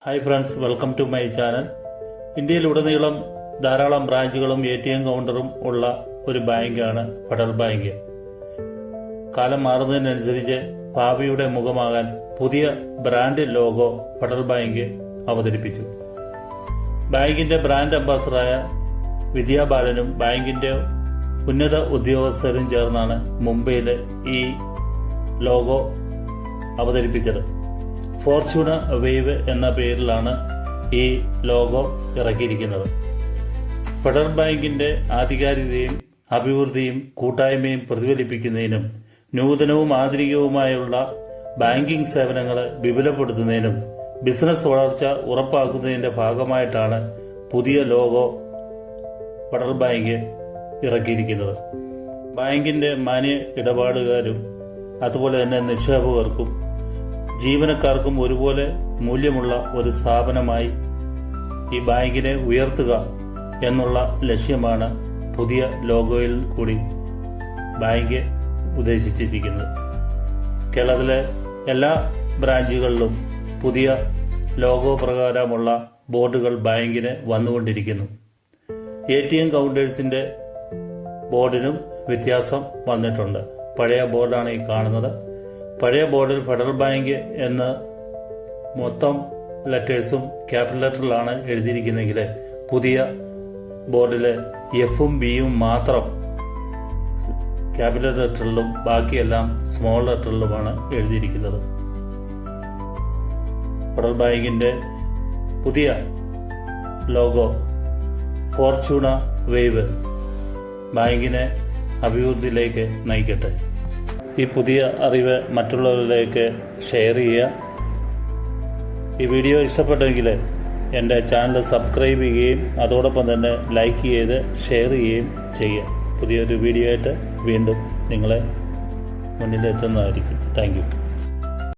Hi friends, welcome to my channel. ഇന്ത്യയിലുടനീളം ധാരാളം ബ്രാഞ്ചുകളും ATM കൗണ്ടറും ഉള്ള ഒരു ബാങ്കാണ് ഫെഡറൽ ബാങ്ക്. കാലം മാറുന്നതിനനുസരിച്ച് ഭാവിയുടെ മുഖമാകാൻ പുതിയ ബ്രാൻഡ് ലോഗോ ഫെഡറൽ ബാങ്ക് അവതരിപ്പിച്ചു. ബാങ്കിന്റെ ബ്രാൻഡ് അംബാസഡറായ വിദ്യാ ബാലനും ബാങ്കിന്റെ ഉന്നത ഉദ്യോഗസ്ഥരും ചേർന്നാണ് മുംബൈയിലെ ഈ ലോഗോ അവതരിപ്പിച്ചത്. ഫോർച്യൂണ വേവ് എന്ന പേരിലാണ് ഈ ലോഗോ ഇറക്കിയിരിക്കുന്നത്. ഫെഡറൽ ബാങ്കിന്റെ ആധികാരികതയും അഭിവൃദ്ധിയും കൂട്ടായ്മയും പ്രതിഫലിപ്പിക്കുന്നതിനും നൂതനവും ആധുനികവുമായുള്ള ബാങ്കിംഗ് സേവനങ്ങളെ വിപുലപ്പെടുത്തുന്നതിനും ബിസിനസ് വളർച്ച ഉറപ്പാക്കുന്നതിന്റെ ഭാഗമായിട്ടാണ് പുതിയ ലോഗോ ഫെഡറൽ ബാങ്ക് ഇറക്കിയിരിക്കുന്നത്. ബാങ്കിന്റെ മാന്യ ഇടപാടുകാരും അതുപോലെ തന്നെ നിക്ഷേപകർക്കും ജീവനക്കാർക്കും ഒരുപോലെ മൂല്യമുള്ള ഒരു സ്ഥാപനമായി ഈ ബാങ്കിനെ ഉയർത്തുക എന്നുള്ള ലക്ഷ്യമാണ് പുതിയ ലോഗോയിൽ കൂടി ബാങ്ക് ഉദ്ദേശിച്ചിരിക്കുന്നത്. കേരളത്തിലെ എല്ലാ ബ്രാഞ്ചുകളിലും പുതിയ ലോഗോ പ്രകാരമുള്ള ബോർഡുകൾ ബാങ്കിന് വന്നുകൊണ്ടിരിക്കുന്നു. ATM കൗണ്ടേഴ്സിന്റെ ബോർഡിനും വ്യത്യാസം വന്നിട്ടുണ്ട്. പഴയ ബോർഡാണ് ഈ കാണുന്നത്. പഴയ ബോർഡിൽ ഫെഡറൽ ബാങ്ക് എന്ന് മൊത്തം ലെറ്റേഴ്സും ക്യാപിറ്റൽ ലെറ്ററിലാണ് എഴുതിയിരിക്കുന്നതെങ്കിൽ പുതിയ ബോർഡിൽ Fഉം Bയും മാത്രം ക്യാപിറ്റൽ ലെറ്ററിലും ബാക്കിയെല്ലാം സ്മോൾ ലെറ്ററിലുമാണ് എഴുതിയിരിക്കുന്നത്. ഫെഡറൽ ബാങ്കിന്റെ പുതിയ ലോഗോ ഫോർച്യൂണ വേവ് ബാങ്കിനെ അഭിവൃദ്ധിയിലേക്ക് നയിക്കട്ടെ. ഈ പുതിയ അറിവ് മറ്റുള്ളവരിലേക്ക് ഷെയർ ചെയ്യുക. ഈ വീഡിയോ ഇഷ്ടപ്പെട്ടെങ്കിൽ എൻ്റെ ചാനൽ സബ്സ്ക്രൈബ് ചെയ്യുകയും അതോടൊപ്പം തന്നെ ലൈക്ക് ചെയ്ത് ഷെയർ ചെയ്യുകയും ചെയ്യുക. പുതിയൊരു വീഡിയോ ആയിട്ട് വീണ്ടും നിങ്ങളെ മുന്നിലെത്തുന്നതായിരിക്കും. Thank you.